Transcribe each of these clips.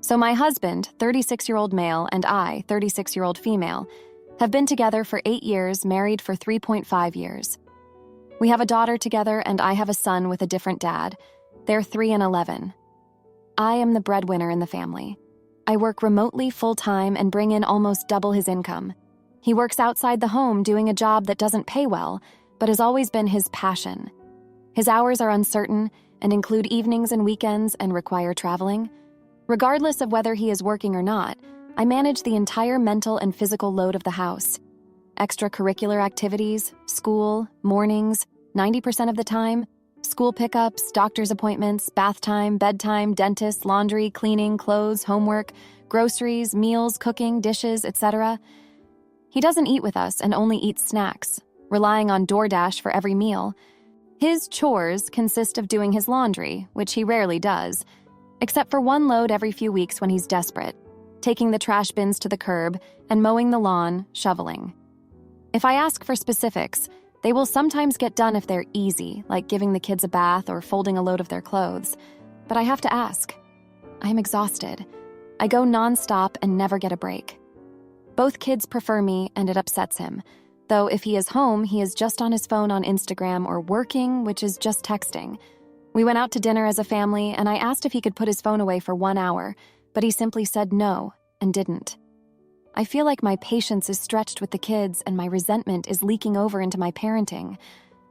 So my husband, 36-year-old male, and I, 36-year-old female, have been together for 8 years, married for 3.5 years. We have a daughter together, and I have a son with a different dad. They're 3 and 11. I am the breadwinner in the family. I work remotely full-time and bring in almost double his income. He works outside the home doing a job that doesn't pay well, but has always been his passion. His hours are uncertain and include evenings and weekends and require traveling. Regardless of whether he is working or not, I manage the entire mental and physical load of the house. Extracurricular activities, school, mornings, 90% of the time, school pickups, doctor's appointments, bath time, bedtime, dentist, laundry, cleaning, clothes, homework, groceries, meals, cooking, dishes, etc. He doesn't eat with us and only eats snacks, relying on DoorDash for every meal. His chores consist of doing his laundry, which he rarely does, except for one load every few weeks when he's desperate, taking the trash bins to the curb and mowing the lawn, shoveling. If I ask for specifics, they will sometimes get done if they're easy, like giving the kids a bath or folding a load of their clothes. But I have to ask. I am exhausted. I go nonstop and never get a break. Both kids prefer me, and it upsets him. Though if he is home, he is just on his phone on Instagram or working, which is just texting. We went out to dinner as a family, and I asked if he could put his phone away for 1 hour, but he simply said no and didn't. I feel like my patience is stretched with the kids and my resentment is leaking over into my parenting.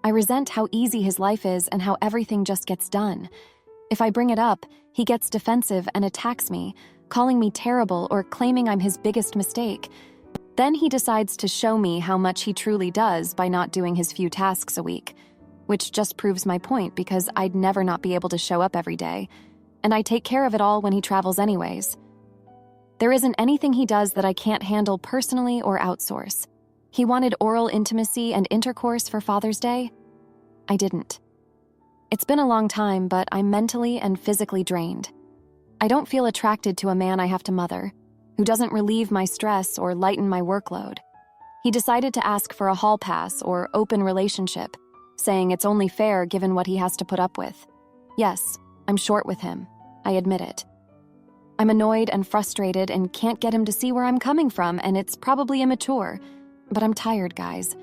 I resent how easy his life is and how everything just gets done. If I bring it up, he gets defensive and attacks me, calling me terrible or claiming I'm his biggest mistake. Then he decides to show me how much he truly does by not doing his few tasks a week, which just proves my point because I'd never not be able to show up every day, and I take care of it all when he travels anyways. There isn't anything he does that I can't handle personally or outsource. He wanted oral intimacy and intercourse for Father's Day. I didn't. It's been a long time, but I'm mentally and physically drained. I don't feel attracted to a man I have to mother, who doesn't relieve my stress or lighten my workload. He decided to ask for a hall pass or open relationship, saying it's only fair given what he has to put up with. Yes, I'm short with him. I admit it. I'm annoyed and frustrated and can't get him to see where I'm coming from, and it's probably immature. But I'm tired, guys.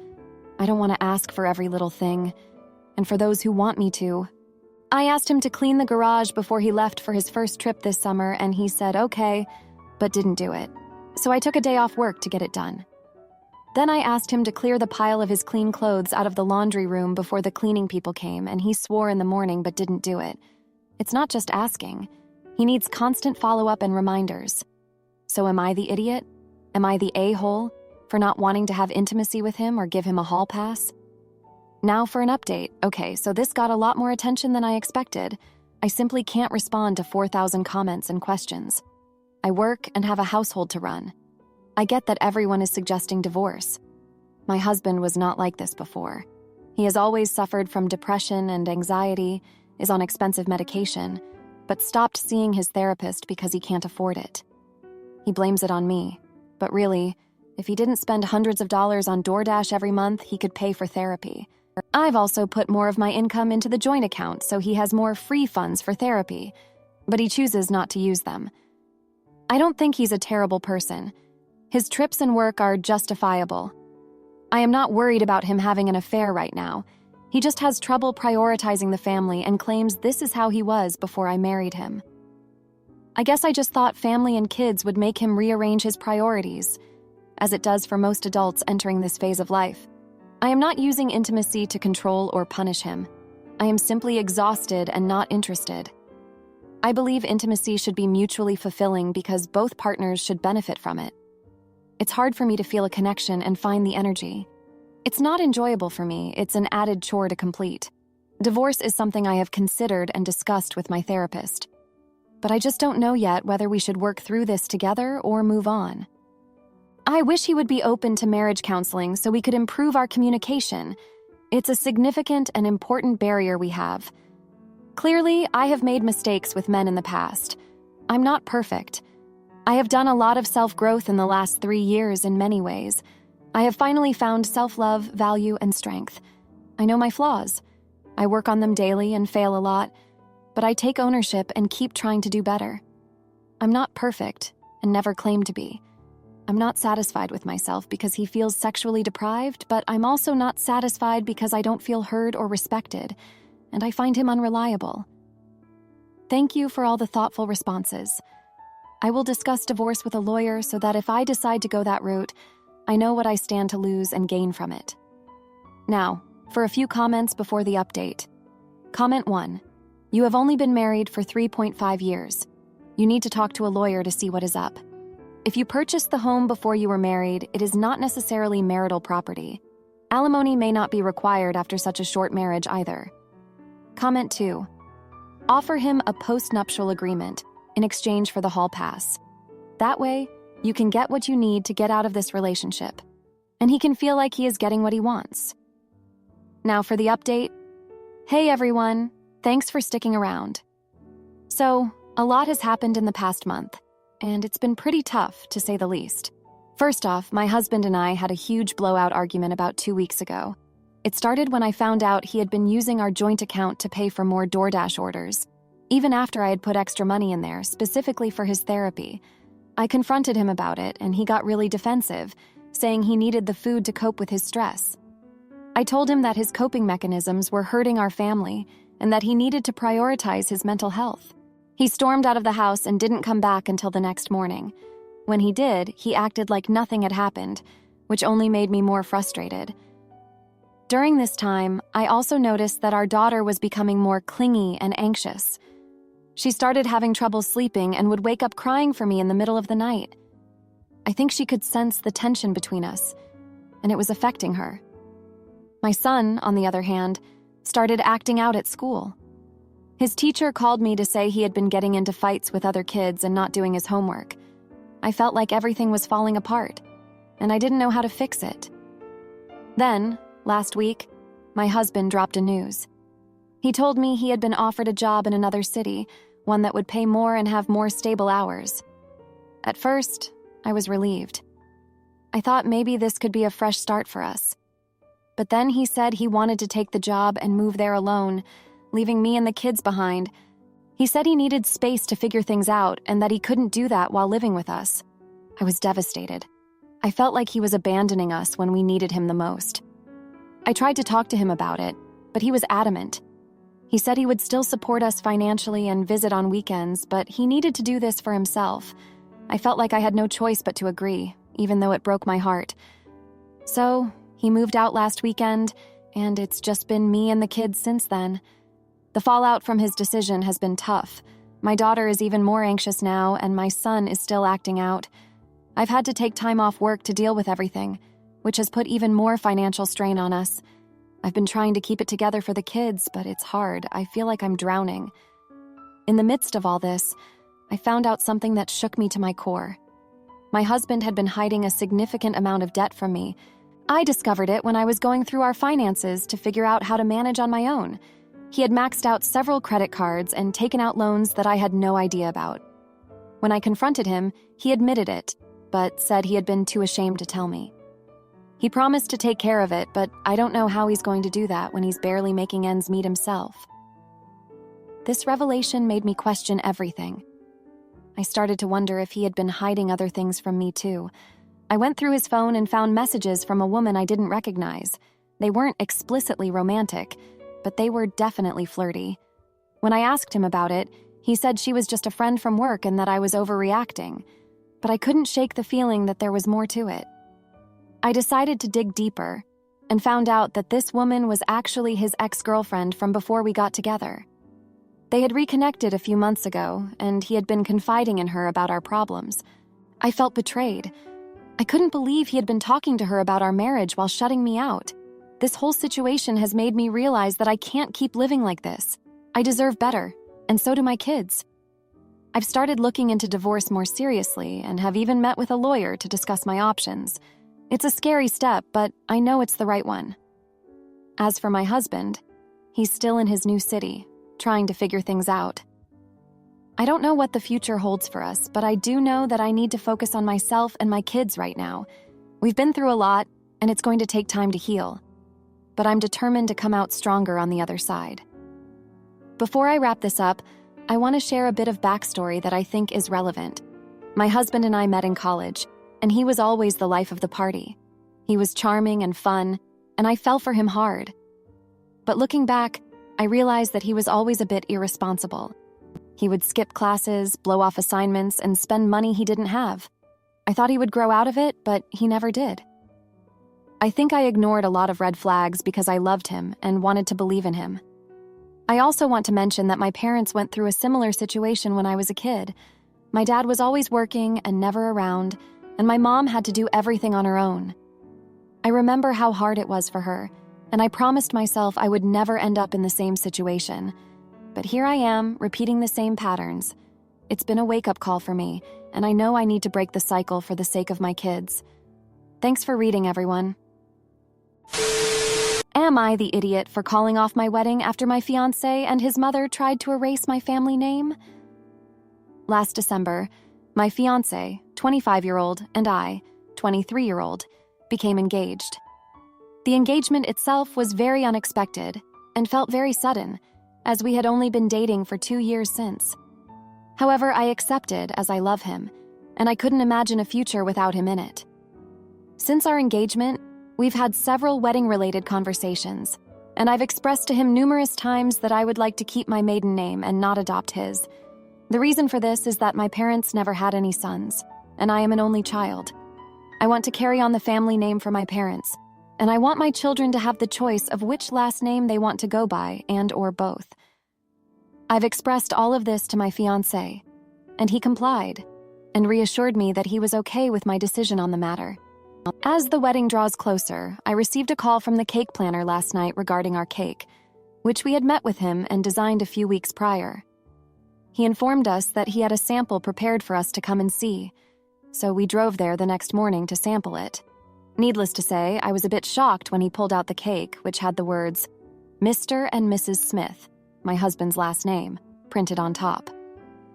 I don't want to ask for every little thing, and for those who want me to. I asked him to clean the garage before he left for his first trip this summer, and he said okay, but didn't do it. So I took a day off work to get it done. Then I asked him to clear the pile of his clean clothes out of the laundry room before the cleaning people came, and he swore in the morning but didn't do it. It's not just asking. He needs constant follow-up and reminders. So am I the idiot? Am I the a-hole for not wanting to have intimacy with him or give him a hall pass? Now for an update. Okay, so this got a lot more attention than I expected. I simply can't respond to 4,000 comments and questions. I work and have a household to run. I get that everyone is suggesting divorce. My husband was not like this before. He has always suffered from depression and anxiety, is on expensive medication, but stopped seeing his therapist because he can't afford it. He blames it on me, but really, if he didn't spend hundreds of dollars on DoorDash every month, he could pay for therapy. I've also put more of my income into the joint account so he has more free funds for therapy, but he chooses not to use them. I don't think he's a terrible person. His trips and work are justifiable. I am not worried about him having an affair right now. He just has trouble prioritizing the family and claims this is how he was before I married him. I guess I just thought family and kids would make him rearrange his priorities, as it does for most adults entering this phase of life. I am not using intimacy to control or punish him. I am simply exhausted and not interested. I believe intimacy should be mutually fulfilling because both partners should benefit from it. It's hard for me to feel a connection and find the energy. It's not enjoyable for me, it's an added chore to complete. Divorce is something I have considered and discussed with my therapist. But I just don't know yet whether we should work through this together or move on. I wish he would be open to marriage counseling so we could improve our communication. It's a significant and important barrier we have. Clearly, I have made mistakes with men in the past. I'm not perfect. I have done a lot of self-growth in the last 3 years in many ways. I have finally found self-love, value, and strength. I know my flaws. I work on them daily and fail a lot, but I take ownership and keep trying to do better. I'm not perfect and never claimed to be. I'm not satisfied with myself because he feels sexually deprived, but I'm also not satisfied because I don't feel heard or respected, and I find him unreliable. Thank you for all the thoughtful responses. I will discuss divorce with a lawyer so that if I decide to go that route, I know what I stand to lose and gain from it. Now, for a few comments before the update. Comment 1. You have only been married for 3.5 years. You need to talk to a lawyer to see what is up. If you purchased the home before you were married, it is not necessarily marital property. Alimony may not be required after such a short marriage either. Comment 2. Offer him a postnuptial agreement in exchange for the hall pass. That way, you can get what you need to get out of this relationship, and he can feel like he is getting what he wants. Now for the update. Hey everyone, thanks for sticking around. So, a lot has happened in the past month, and it's been pretty tough, to say the least. First off, my husband and I had a huge blowout argument about 2 weeks ago. It started when I found out he had been using our joint account to pay for more DoorDash orders, even after I had put extra money in there specifically for his therapy. I confronted him about it, and he got really defensive, saying he needed the food to cope with his stress. I told him that his coping mechanisms were hurting our family and that he needed to prioritize his mental health. He stormed out of the house and didn't come back until the next morning. When he did, he acted like nothing had happened, which only made me more frustrated. During this time, I also noticed that our daughter was becoming more clingy and anxious. She started having trouble sleeping and would wake up crying for me in the middle of the night. I think she could sense the tension between us, and it was affecting her. My son, on the other hand, started acting out at school. His teacher called me to say he had been getting into fights with other kids and not doing his homework. I felt like everything was falling apart, and I didn't know how to fix it. Then, last week, my husband dropped a news. He told me he had been offered a job in another city, one that would pay more and have more stable hours. At first, I was relieved. I thought maybe this could be a fresh start for us. But then he said he wanted to take the job and move there alone, leaving me and the kids behind. He said he needed space to figure things out and that he couldn't do that while living with us. I was devastated. I felt like he was abandoning us when we needed him the most. I tried to talk to him about it, but he was adamant. He said he would still support us financially and visit on weekends, but he needed to do this for himself. I felt like I had no choice but to agree, even though it broke my heart. So, he moved out last weekend, and it's just been me and the kids since then. The fallout from his decision has been tough. My daughter is even more anxious now, and my son is still acting out. I've had to take time off work to deal with everything, which has put even more financial strain on us. I've been trying to keep it together for the kids, but it's hard. I feel like I'm drowning. In the midst of all this, I found out something that shook me to my core. My husband had been hiding a significant amount of debt from me. I discovered it when I was going through our finances to figure out how to manage on my own. He had maxed out several credit cards and taken out loans that I had no idea about. When I confronted him, he admitted it, but said he had been too ashamed to tell me. He promised to take care of it, but I don't know how he's going to do that when he's barely making ends meet himself. This revelation made me question everything. I started to wonder if he had been hiding other things from me too. I went through his phone and found messages from a woman I didn't recognize. They weren't explicitly romantic, but they were definitely flirty. When I asked him about it, he said she was just a friend from work and that I was overreacting, but I couldn't shake the feeling that there was more to it. I decided to dig deeper and found out that this woman was actually his ex-girlfriend from before we got together. They had reconnected a few months ago, and he had been confiding in her about our problems. I felt betrayed. I couldn't believe he had been talking to her about our marriage while shutting me out. This whole situation has made me realize that I can't keep living like this. I deserve better, and so do my kids. I've started looking into divorce more seriously and have even met with a lawyer to discuss my options. It's a scary step, but I know it's the right one. As for my husband, he's still in his new city, trying to figure things out. I don't know what the future holds for us, but I do know that I need to focus on myself and my kids right now. We've been through a lot, and it's going to take time to heal. But I'm determined to come out stronger on the other side. Before I wrap this up, I want to share a bit of backstory that I think is relevant. My husband and I met in college, and he was always the life of the party. He was charming and fun, and I fell for him hard. But looking back, I realized that he was always a bit irresponsible. He would skip classes, blow off assignments, and spend money he didn't have. I thought he would grow out of it, but he never did. I think I ignored a lot of red flags because I loved him and wanted to believe in him. I also want to mention that my parents went through a similar situation when I was a kid. My dad was always working and never around, and my mom had to do everything on her own. I remember how hard it was for her, and I promised myself I would never end up in the same situation. But here I am, repeating the same patterns. It's been a wake-up call for me, and I know I need to break the cycle for the sake of my kids. Thanks for reading, everyone. Am I the idiot for calling off my wedding after my fiancé and his mother tried to erase my family name? Last December, my fiancé, 25-year-old, and I, 23-year-old, became engaged. The engagement itself was very unexpected and felt very sudden, as we had only been dating for 2 years since. However, I accepted as I love him, and I couldn't imagine a future without him in it. Since our engagement, we've had several wedding-related conversations, and I've expressed to him numerous times that I would like to keep my maiden name and not adopt his. The reason for this is that my parents never had any sons, and I am an only child. I want to carry on the family name for my parents, and I want my children to have the choice of which last name they want to go by and/or both. I've expressed all of this to my fiancé, and he complied and reassured me that he was okay with my decision on the matter. As the wedding draws closer, I received a call from the cake planner last night regarding our cake, which we had met with him and designed a few weeks prior. He informed us that he had a sample prepared for us to come and see, so we drove there the next morning to sample it. Needless to say, I was a bit shocked when he pulled out the cake, which had the words, Mr. and Mrs. Smith, my husband's last name, printed on top.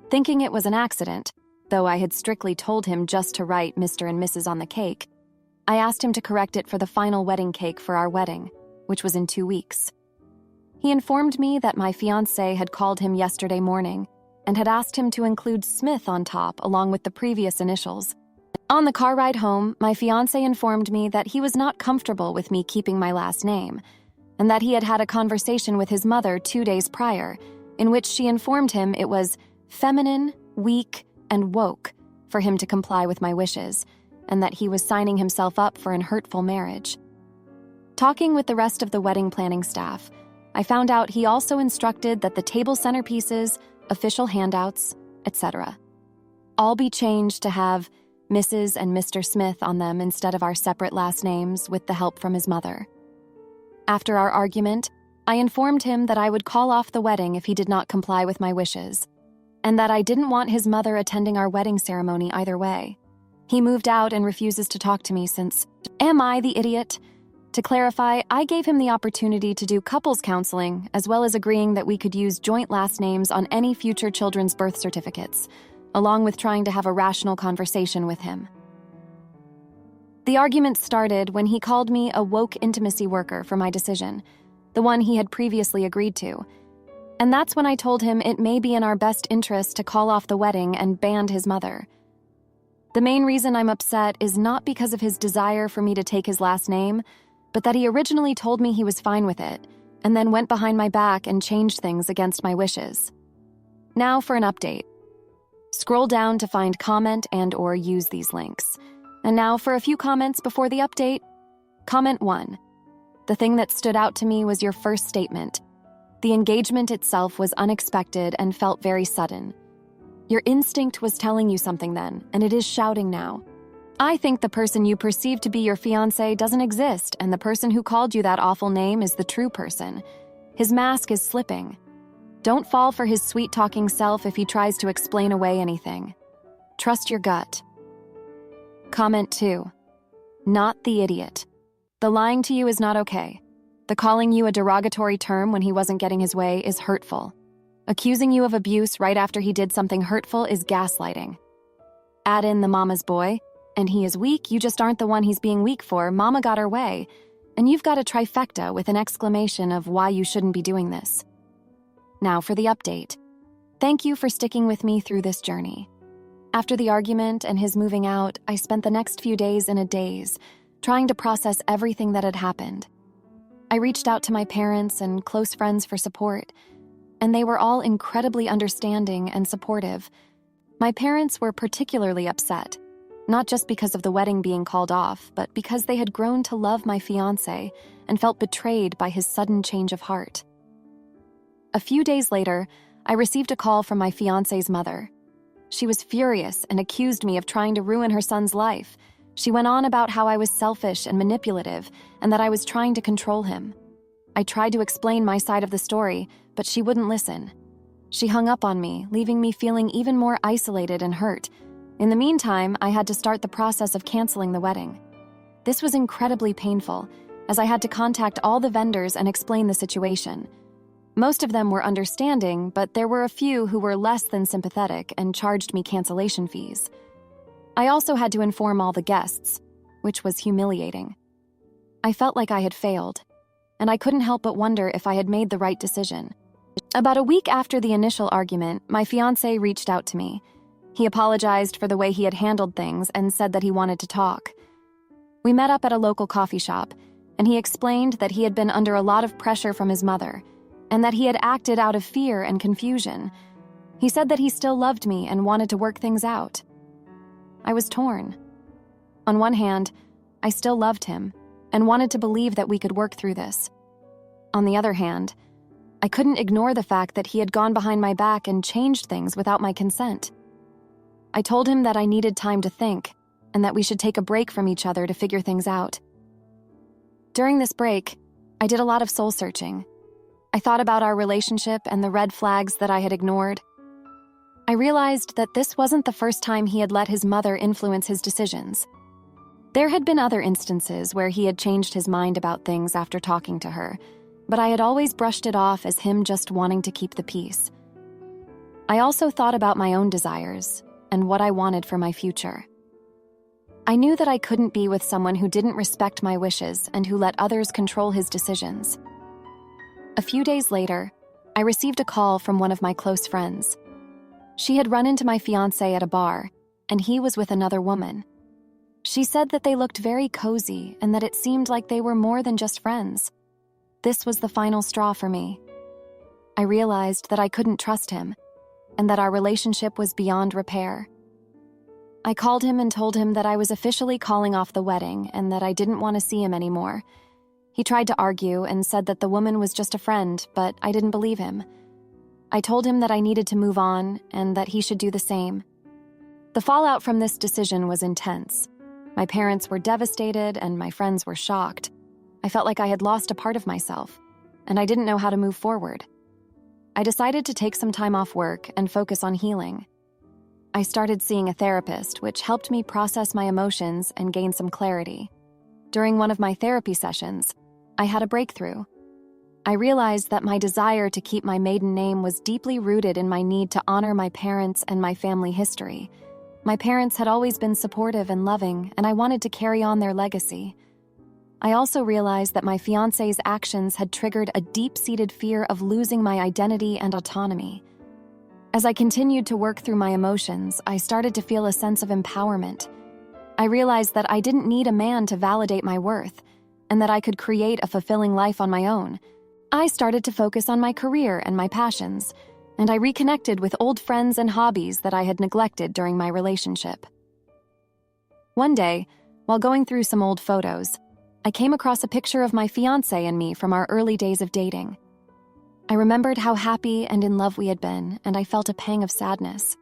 Thinking it was an accident, though I had strictly told him just to write Mr. and Mrs. on the cake, I asked him to correct it for the final wedding cake for our wedding, which was in 2 weeks. He informed me that my fiancé had called him yesterday morning and had asked him to include Smith on top along with the previous initials. On the car ride home, my fiancé informed me that he was not comfortable with me keeping my last name, and that he had had a conversation with his mother 2 days prior, in which she informed him it was feminine, weak, and woke for him to comply with my wishes, and that he was signing himself up for an hurtful marriage. Talking with the rest of the wedding planning staff, I found out he also instructed that the table centerpieces, official handouts, etc., all be changed to have Mrs. and Mr. Smith on them instead of our separate last names with the help from his mother. After our argument, I informed him that I would call off the wedding if he did not comply with my wishes, and that I didn't want his mother attending our wedding ceremony either way. He moved out and refuses to talk to me since, am I the idiot? To clarify, I gave him the opportunity to do couples counseling, as well as agreeing that we could use joint last names on any future children's birth certificates, along with trying to have a rational conversation with him. The argument started when he called me a woke intimacy worker for my decision, the one he had previously agreed to. And that's when I told him it may be in our best interest to call off the wedding and ban his mother. The main reason I'm upset is not because of his desire for me to take his last name, but that he originally told me he was fine with it, and then went behind my back and changed things against my wishes. Now for an update. Scroll down to find comment and/or use these links. And now for a few comments before the update. Comment 1. The thing that stood out to me was your first statement. The engagement itself was unexpected and felt very sudden. Your instinct was telling you something then, and it is shouting now. I think the person you perceive to be your fiancé doesn't exist, and the person who called you that awful name is the true person. His mask is slipping. Don't fall for his sweet-talking self if he tries to explain away anything. Trust your gut. Comment 2. Not the idiot. The lying to you is not okay. The calling you a derogatory term when he wasn't getting his way is hurtful. Accusing you of abuse right after he did something hurtful is gaslighting. Add in the mama's boy, and he is weak, you just aren't the one he's being weak for, mama got her way, and you've got a trifecta with an exclamation of why you shouldn't be doing this. Now for the update. Thank you for sticking with me through this journey. After the argument and his moving out, I spent the next few days in a daze, trying to process everything that had happened. I reached out to my parents and close friends for support, and they were all incredibly understanding and supportive. My parents were particularly upset, not just because of the wedding being called off, but because they had grown to love my fiancé and felt betrayed by his sudden change of heart. A few days later, I received a call from my fiancé's mother. She was furious and accused me of trying to ruin her son's life. She went on about how I was selfish and manipulative and that I was trying to control him. I tried to explain my side of the story, but she wouldn't listen. She hung up on me, leaving me feeling even more isolated and hurt. In the meantime, I had to start the process of canceling the wedding. This was incredibly painful, as I had to contact all the vendors and explain the situation. Most of them were understanding, but there were a few who were less than sympathetic and charged me cancellation fees. I also had to inform all the guests, which was humiliating. I felt like I had failed, and I couldn't help but wonder if I had made the right decision. About a week after the initial argument, my fiancé reached out to me. He apologized for the way he had handled things and said that he wanted to talk. We met up at a local coffee shop, and he explained that he had been under a lot of pressure from his mother, and that he had acted out of fear and confusion. He said that he still loved me and wanted to work things out. I was torn. On one hand, I still loved him and wanted to believe that we could work through this. On the other hand, I couldn't ignore the fact that he had gone behind my back and changed things without my consent. I told him that I needed time to think and that we should take a break from each other to figure things out. During this break, I did a lot of soul-searching. I thought about our relationship and the red flags that I had ignored. I realized that this wasn't the first time he had let his mother influence his decisions. There had been other instances where he had changed his mind about things after talking to her, but I had always brushed it off as him just wanting to keep the peace. I also thought about my own desires and what I wanted for my future. I knew that I couldn't be with someone who didn't respect my wishes and who let others control his decisions. A few days later, I received a call from one of my close friends. She had run into my fiancé at a bar, and he was with another woman. She said that they looked very cozy and that it seemed like they were more than just friends. This was the final straw for me. I realized that I couldn't trust him, and that our relationship was beyond repair. I called him and told him that I was officially calling off the wedding and that I didn't want to see him anymore. He tried to argue and said that the woman was just a friend, but I didn't believe him. I told him that I needed to move on and that he should do the same. The fallout from this decision was intense. My parents were devastated and my friends were shocked. I felt like I had lost a part of myself, and I didn't know how to move forward. I decided to take some time off work and focus on healing. I started seeing a therapist, which helped me process my emotions and gain some clarity. During one of my therapy sessions, I had a breakthrough. I realized that my desire to keep my maiden name was deeply rooted in my need to honor my parents and my family history. My parents had always been supportive and loving, and I wanted to carry on their legacy. I also realized that my fiancé's actions had triggered a deep-seated fear of losing my identity and autonomy. As I continued to work through my emotions, I started to feel a sense of empowerment. I realized that I didn't need a man to validate my worth, and that I could create a fulfilling life on my own. I started to focus on my career and my passions, and I reconnected with old friends and hobbies that I had neglected during my relationship. One day, while going through some old photos, I came across a picture of my fiancé and me from our early days of dating. I remembered how happy and in love we had been, and I felt a pang of sadness.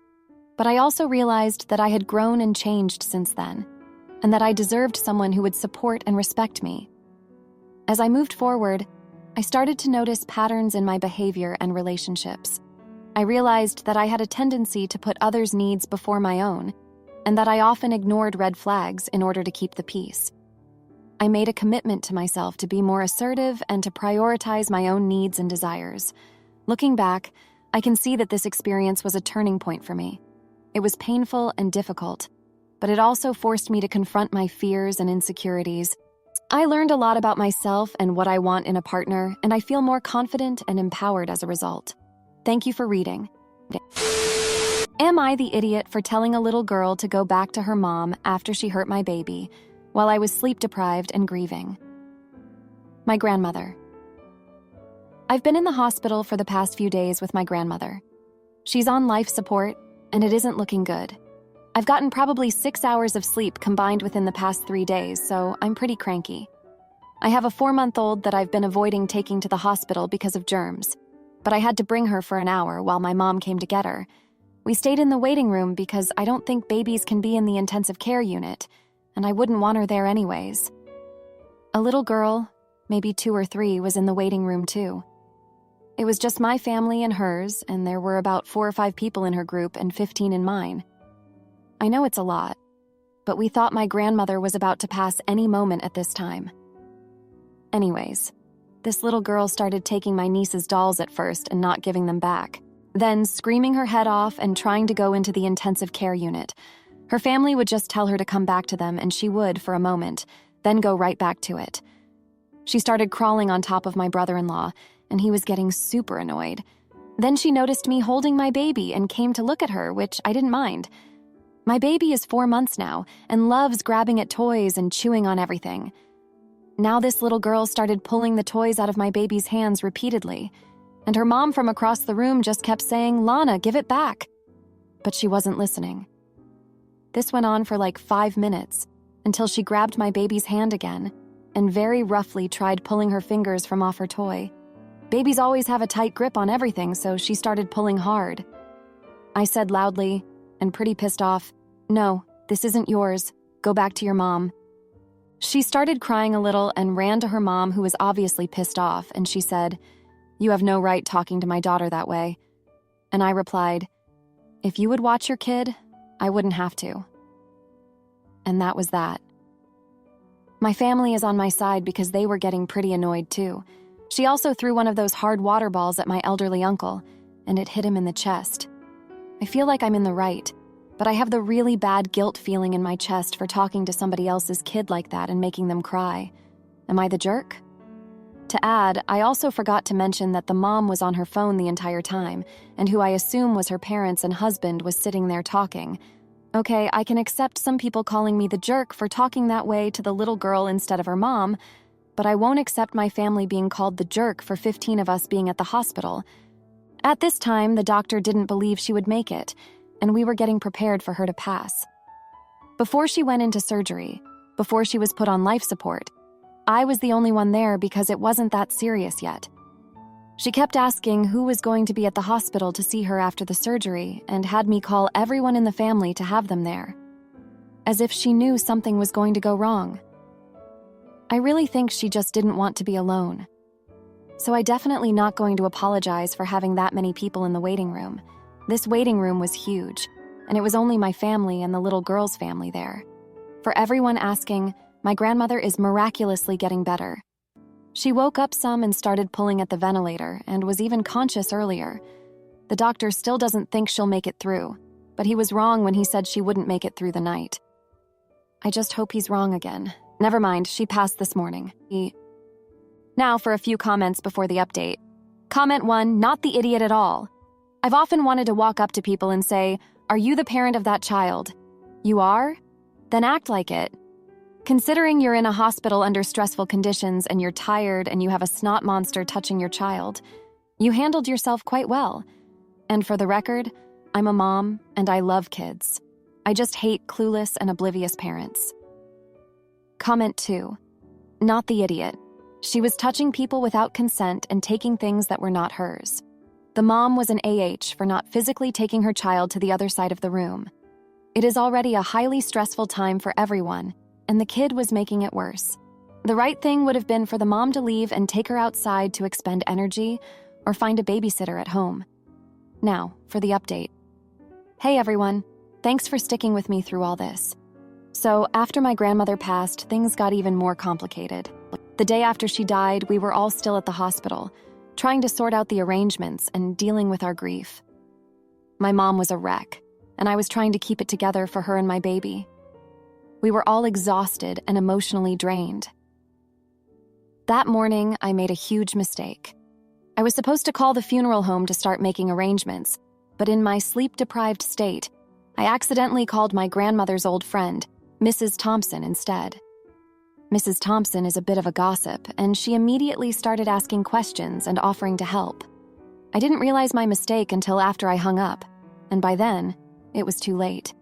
But I also realized that I had grown and changed since then, and that I deserved someone who would support and respect me. As I moved forward, I started to notice patterns in my behavior and relationships. I realized that I had a tendency to put others' needs before my own, and that I often ignored red flags in order to keep the peace. I made a commitment to myself to be more assertive and to prioritize my own needs and desires. Looking back, I can see that this experience was a turning point for me. It was painful and difficult, but it also forced me to confront my fears and insecurities. I learned a lot about myself and what I want in a partner, and I feel more confident and empowered as a result. Thank you for reading. Am I the idiot for telling a little girl to go back to her mom after she hurt my baby while I was sleep-deprived and grieving? My grandmother. I've been in the hospital for the past few days with my grandmother. She's on life support, and it isn't looking good. I've gotten probably 6 hours of sleep combined within the past 3 days, so I'm pretty cranky. I have a 4-month-old that I've been avoiding taking to the hospital because of germs, but I had to bring her for an hour while my mom came to get her. We stayed in the waiting room because I don't think babies can be in the intensive care unit, and I wouldn't want her there anyways. A little girl, maybe 2 or 3, was in the waiting room too. It was just my family and hers, and there were about 4 or 5 people in her group and 15 in mine. I know it's a lot, but we thought my grandmother was about to pass any moment at this time. Anyways, this little girl started taking my niece's dolls at first and not giving them back, then screaming her head off and trying to go into the intensive care unit. Her family would just tell her to come back to them, and she would for a moment, then go right back to it. She started crawling on top of my brother-in-law, and he was getting super annoyed. Then she noticed me holding my baby and came to look at her, which I didn't mind. My baby is 4 months now and loves grabbing at toys and chewing on everything. Now this little girl started pulling the toys out of my baby's hands repeatedly, and her mom from across the room just kept saying, "Lana, give it back." But she wasn't listening. This went on for like 5 minutes until she grabbed my baby's hand again and very roughly tried pulling her fingers from off her toy. Babies always have a tight grip on everything, so she started pulling hard. I said loudly and pretty pissed off, "No, this isn't yours. Go back to your mom." She started crying a little and ran to her mom, who was obviously pissed off, and she said, "You have no right talking to my daughter that way." And I replied, "If you would watch your kid, I wouldn't have to." And that was that. My family is on my side because they were getting pretty annoyed too. She also threw one of those hard water balls at my elderly uncle, and it hit him in the chest. I feel like I'm in the right, but I have the really bad guilt feeling in my chest for talking to somebody else's kid like that and making them cry. Am I the jerk? To add, I also forgot to mention that the mom was on her phone the entire time, and who I assume was her parents and husband was sitting there talking. Okay, I can accept some people calling me the jerk for talking that way to the little girl instead of her mom, but I won't accept my family being called the jerk for 15 of us being at the hospital. At this time, the doctor didn't believe she would make it, and we were getting prepared for her to pass. Before she went into surgery, before she was put on life support, I was the only one there because it wasn't that serious yet. She kept asking who was going to be at the hospital to see her after the surgery and had me call everyone in the family to have them there, as if she knew something was going to go wrong. I really think she just didn't want to be alone. So I definitely not going to apologize for having that many people in the waiting room. This waiting room was huge, and it was only my family and the little girl's family there. For everyone asking, my grandmother is miraculously getting better. She woke up some and started pulling at the ventilator and was even conscious earlier. The doctor still doesn't think she'll make it through, but he was wrong when he said she wouldn't make it through the night. I just hope he's wrong again. Never mind, she passed this morning. Now for a few comments before the update. Comment 1, not the idiot at all. I've often wanted to walk up to people and say, "Are you the parent of that child?" You are? Then act like it. Considering you're in a hospital under stressful conditions and you're tired and you have a snot monster touching your child, you handled yourself quite well. And for the record, I'm a mom and I love kids. I just hate clueless and oblivious parents. Comment 2. Not the idiot. She was touching people without consent and taking things that were not hers. The mom was an AH for not physically taking her child to the other side of the room. It is already a highly stressful time for everyone, and the kid was making it worse. The right thing would have been for the mom to leave and take her outside to expend energy or find a babysitter at home. Now, for the update. Hey everyone, thanks for sticking with me through all this. So, after my grandmother passed, things got even more complicated. The day after she died, we were all still at the hospital, trying to sort out the arrangements and dealing with our grief. My mom was a wreck, and I was trying to keep it together for her and my baby. We were all exhausted and emotionally drained. That morning, I made a huge mistake. I was supposed to call the funeral home to start making arrangements, but in my sleep-deprived state, I accidentally called my grandmother's old friend, Mrs. Thompson, instead. Mrs. Thompson is a bit of a gossip, and she immediately started asking questions and offering to help. I didn't realize my mistake until after I hung up, and by then, it was too late.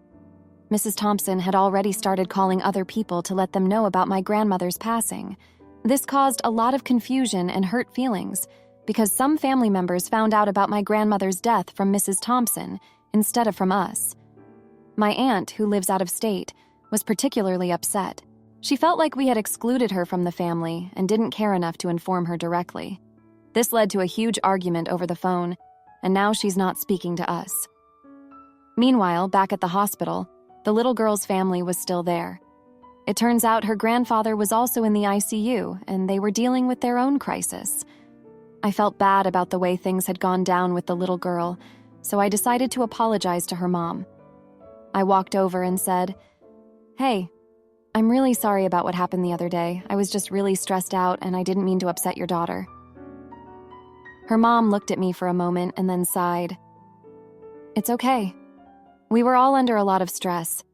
Mrs. Thompson had already started calling other people to let them know about my grandmother's passing. This caused a lot of confusion and hurt feelings, because some family members found out about my grandmother's death from Mrs. Thompson instead of from us. My aunt, who lives out of state, was particularly upset. She felt like we had excluded her from the family and didn't care enough to inform her directly. This led to a huge argument over the phone, and now she's not speaking to us. Meanwhile, back at the hospital, the little girl's family was still there. It turns out her grandfather was also in the ICU, and they were dealing with their own crisis. I felt bad about the way things had gone down with the little girl, so I decided to apologize to her mom. I walked over and said, "Hey, I'm really sorry about what happened the other day. I was just really stressed out, and I didn't mean to upset your daughter." Her mom looked at me for a moment and then sighed. "It's okay. We were all under a lot of stress.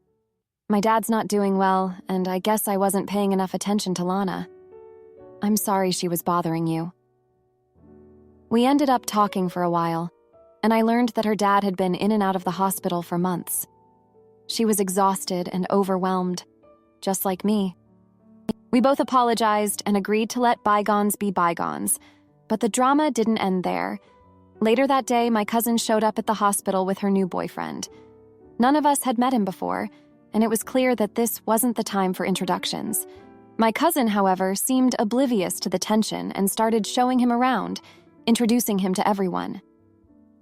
My dad's not doing well, and I guess I wasn't paying enough attention to Lana. I'm sorry she was bothering you." We ended up talking for a while, and I learned that her dad had been in and out of the hospital for months. She was exhausted and overwhelmed, just like me. We both apologized and agreed to let bygones be bygones, but the drama didn't end there. Later that day, my cousin showed up at the hospital with her new boyfriend. None of us had met him before, and it was clear that this wasn't the time for introductions. My cousin, however, seemed oblivious to the tension and started showing him around, introducing him to everyone.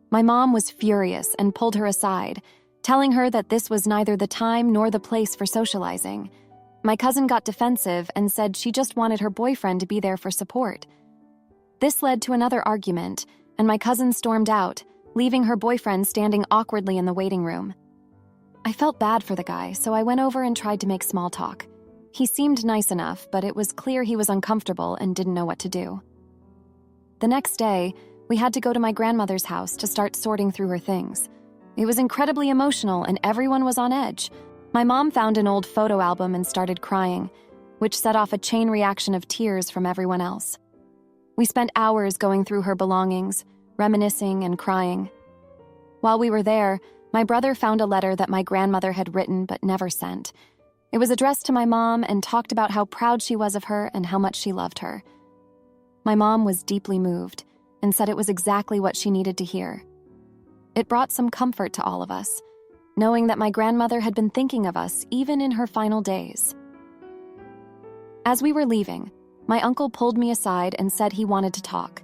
My mom was furious and pulled her aside, telling her that this was neither the time nor the place for socializing. My cousin got defensive and said she just wanted her boyfriend to be there for support. This led to another argument, and my cousin stormed out, leaving her boyfriend standing awkwardly in the waiting room. I felt bad for the guy, so I went over and tried to make small talk. He seemed nice enough, but it was clear he was uncomfortable and didn't know what to do. The next day, we had to go to my grandmother's house to start sorting through her things. It was incredibly emotional, and everyone was on edge. My mom found an old photo album and started crying, which set off a chain reaction of tears from everyone else. We spent hours going through her belongings, reminiscing and crying. While we were there, my brother found a letter that my grandmother had written but never sent. It was addressed to my mom and talked about how proud she was of her and how much she loved her. My mom was deeply moved and said it was exactly what she needed to hear. It brought some comfort to all of us, knowing that my grandmother had been thinking of us even in her final days. As we were leaving, my uncle pulled me aside and said he wanted to talk.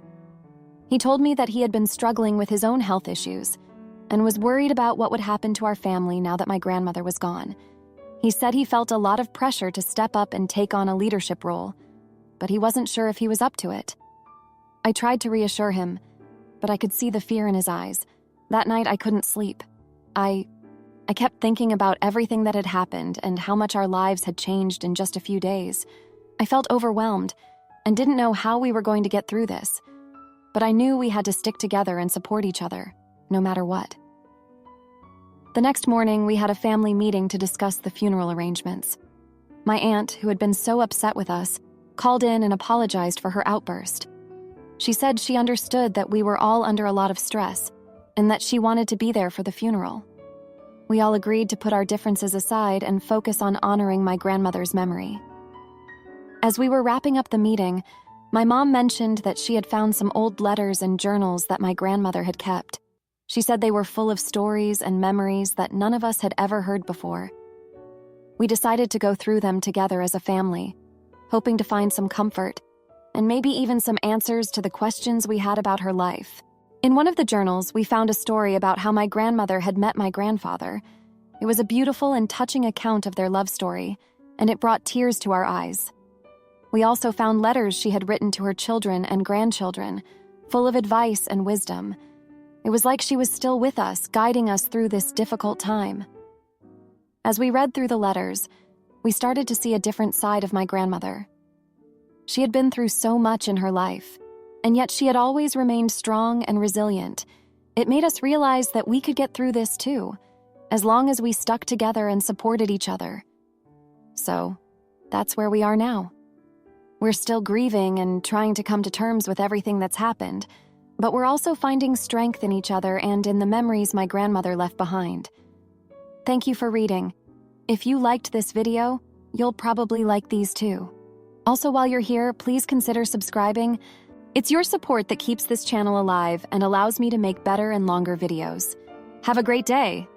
He told me that he had been struggling with his own health issues and was worried about what would happen to our family now that my grandmother was gone. He said he felt a lot of pressure to step up and take on a leadership role, but he wasn't sure if he was up to it. I tried to reassure him, but I could see the fear in his eyes. That night I couldn't sleep. I kept thinking about everything that had happened and how much our lives had changed in just a few days. I felt overwhelmed and didn't know how we were going to get through this, but I knew we had to stick together and support each other, no matter what. The next morning, we had a family meeting to discuss the funeral arrangements. My aunt, who had been so upset with us, called in and apologized for her outburst. She said she understood that we were all under a lot of stress and that she wanted to be there for the funeral. We all agreed to put our differences aside and focus on honoring my grandmother's memory. As we were wrapping up the meeting, my mom mentioned that she had found some old letters and journals that my grandmother had kept. She said they were full of stories and memories that none of us had ever heard before. We decided to go through them together as a family, hoping to find some comfort and maybe even some answers to the questions we had about her life. In one of the journals, we found a story about how my grandmother had met my grandfather. It was a beautiful and touching account of their love story, and it brought tears to our eyes. We also found letters she had written to her children and grandchildren, full of advice and wisdom. It was like she was still with us, guiding us through this difficult time. As we read through the letters, we started to see a different side of my grandmother. She had been through so much in her life, and yet she had always remained strong and resilient, It made us realize that we could get through this too, as long as we stuck together and supported each other. So, that's where we are now. We're still grieving and trying to come to terms with everything that's happened, but we're also finding strength in each other and in the memories my grandmother left behind. Thank you for reading. If you liked this video, you'll probably like these too. Also, while you're here, please consider subscribing. It's your support that keeps this channel alive and allows me to make better and longer videos. Have a great day!